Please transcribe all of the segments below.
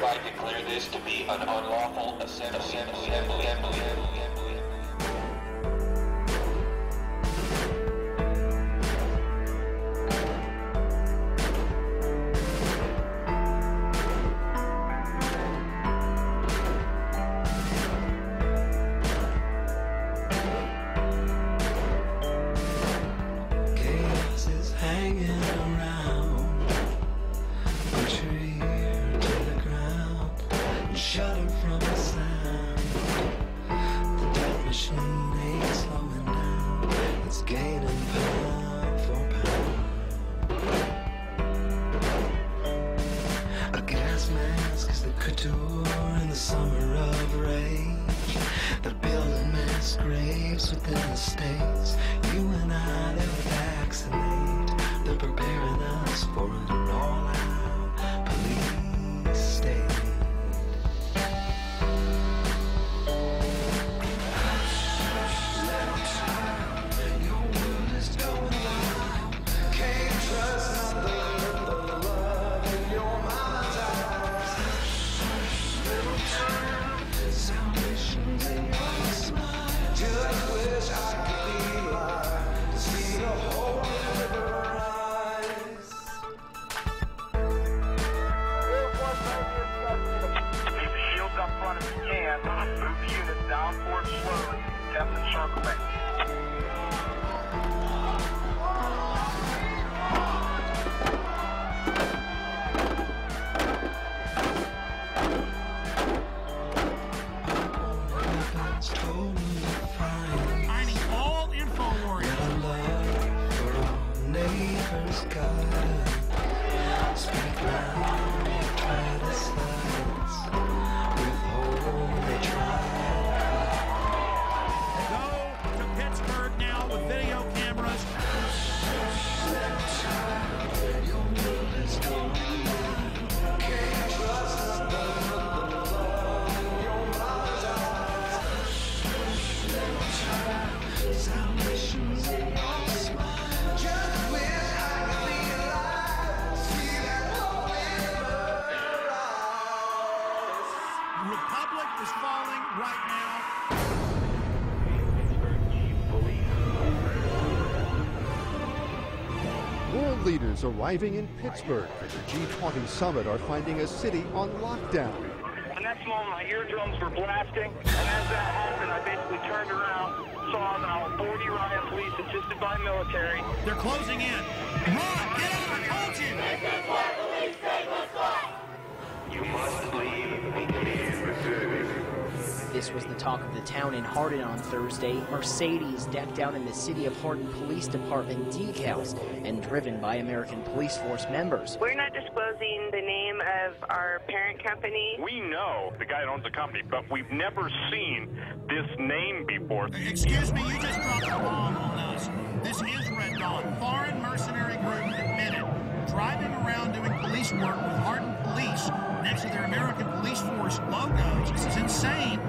hereby declare this to be an unlawful assembly. Leaders arriving in Pittsburgh for the G20 summit are finding a city on lockdown. The next moment, my eardrums were blasting, and as that happened, I basically turned around, saw now 40 riot police assisted by military. They're closing in. Run! Get out! I told you! This is what police say must fly. You must leave immediately. This was the talk of the town in Hardin on Thursday. Mercedes decked out in the City of Hardin Police Department decals and driven by American Police Force members. We're not disclosing the name of our parent company. We know the guy that owns the company, but we've never seen this name before. Excuse me, you just dropped a bomb on us. This is Red Dawn, foreign mercenary group admitted, driving around doing police work with Hardin Police next to their American Police Force logos. This is insane.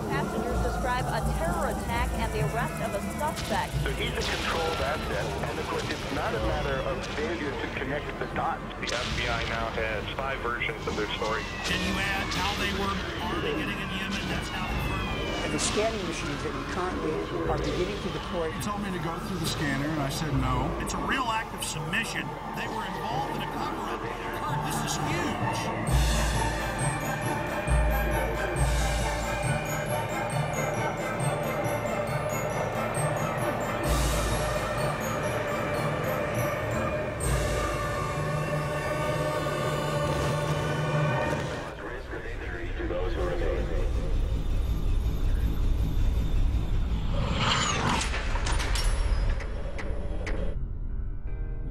Passengers describe a terror attack and the arrest of a suspect. So he's a controlled asset, and of course it's not a matter of failure to connect the dots. The FBI now has 5 versions of their story. Can you add how they were already getting in Yemen? That's how the scanning machines that we currently are beginning to deploy. He told me to go through the scanner, and I said no. It's a real act of submission. They were involved in a cover-up. Kurt, this is huge.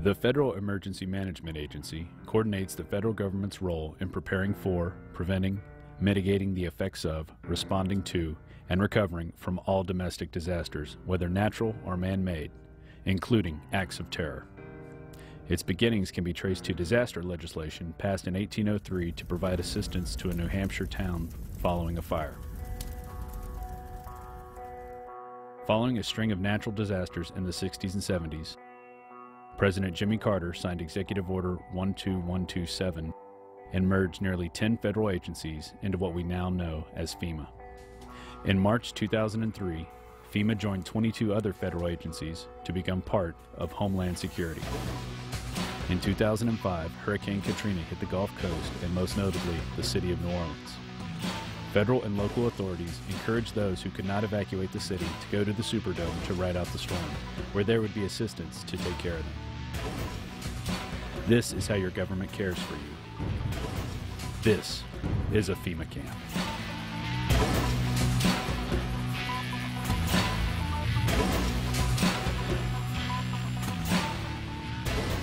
The Federal Emergency Management Agency coordinates the federal government's role in preparing for, preventing, mitigating the effects of, responding to, and recovering from all domestic disasters, whether natural or man-made, including acts of terror. Its beginnings can be traced to disaster legislation passed in 1803 to provide assistance to a New Hampshire town following a fire. Following a string of natural disasters in the 60s and 70s, President Jimmy Carter signed Executive Order 12127 and merged nearly 10 federal agencies into what we now know as FEMA. In March 2003, FEMA joined 22 other federal agencies to become part of Homeland Security. In 2005, Hurricane Katrina hit the Gulf Coast and most notably the city of New Orleans. Federal and local authorities encouraged those who could not evacuate the city to go to the Superdome to ride out the storm, where there would be assistance to take care of them. This is how your government cares for you. This is a FEMA camp.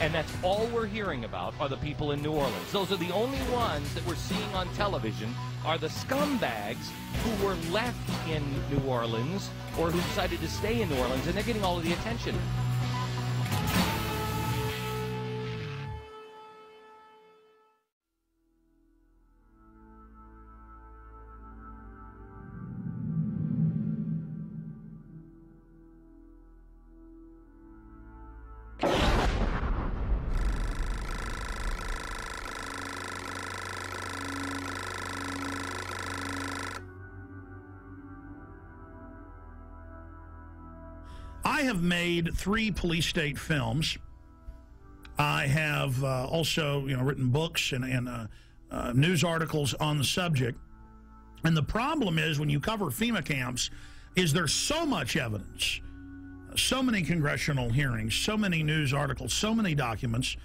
And that's all we're hearing about are the people in New Orleans. Those are the only ones that we're seeing on television are the scumbags who were left in New Orleans or who decided to stay in New Orleans, and they're getting all of the attention. I have made 3 police state films. I have also, written books and news articles on the subject. And the problem is when you cover FEMA camps is there's so much evidence, so many congressional hearings, so many news articles, so many documents.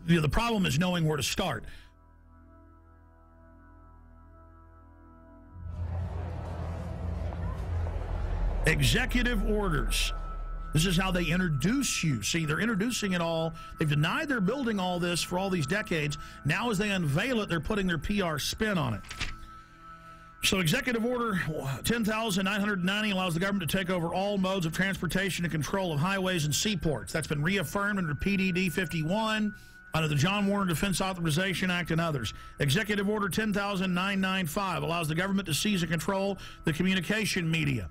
The problem is knowing where to start. Executive orders. This is how they introduce you. See, they're introducing it all. They've denied they're building all this for all these decades. Now as they unveil it, they're putting their PR spin on it. So Executive Order 10,990 allows the government to take over all modes of transportation and control of highways and seaports. That's been reaffirmed under PDD 51, under the John Warner Defense Authorization Act and others. Executive Order 10,995 allows the government to seize and control the communication media.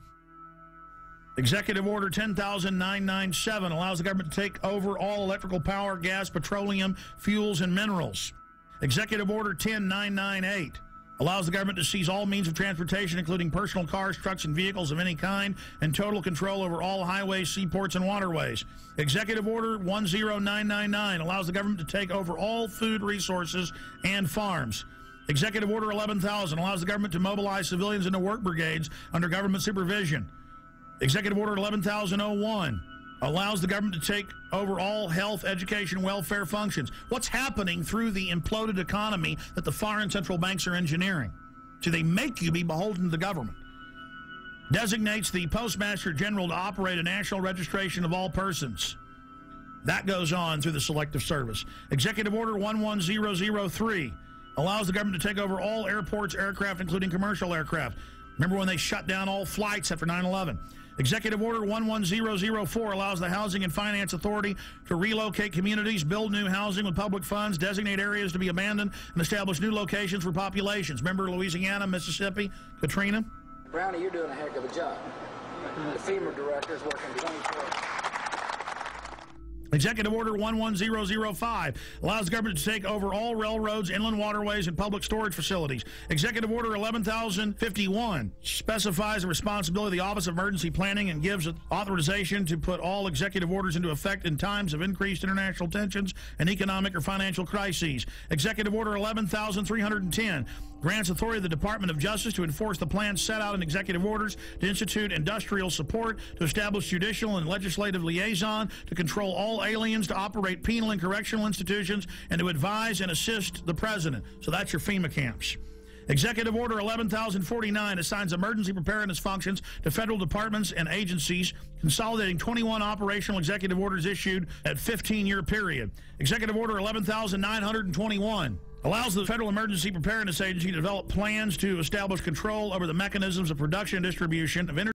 Executive Order 10,997 allows the government to take over all electrical power, gas, petroleum, fuels, and minerals. Executive Order 10,998 allows the government to seize all means of transportation, including personal cars, trucks, and vehicles of any kind, and total control over all highways, seaports, and waterways. Executive Order 10999 allows the government to take over all food resources and farms. Executive Order 11,000 allows the government to mobilize civilians into work brigades under government supervision. Executive Order 11,001 allows the government to take over all health, education, welfare functions. What's happening through the imploded economy that the foreign central banks are engineering? Do they make you be beholden to the government? Designates the Postmaster General to operate a national registration of all persons. That goes on through the Selective Service. Executive Order 11003 allows the government to take over all airports, aircraft, including commercial aircraft. Remember when they shut down all flights after 9/11? Executive Order 11004 allows the Housing and Finance Authority to relocate communities, build new housing with public funds, designate areas to be abandoned, and establish new locations for populations. Remember Louisiana, Mississippi, Katrina? Brownie, you're doing a heck of a job. The FEMA director is working 24 hours. Executive Order 11005 allows the government to take over all railroads, inland waterways, and public storage facilities. Executive Order 11,051 specifies the responsibility of the Office of Emergency Planning and gives authorization to put all executive orders into effect in times of increased international tensions and economic or financial crises. Executive Order 11,310 grants authority to the Department of Justice to enforce the plans set out in executive orders, to institute industrial support, to establish judicial and legislative liaison, to control all aliens, to operate penal and correctional institutions, and to advise and assist the president. So that's your FEMA camps. Executive Order 11,049 assigns emergency preparedness functions to federal departments and agencies, consolidating 21 operational executive orders issued at 15-year period. Executive Order 11,921 allows the Federal Emergency Preparedness Agency to develop plans to establish control over the mechanisms of production and distribution of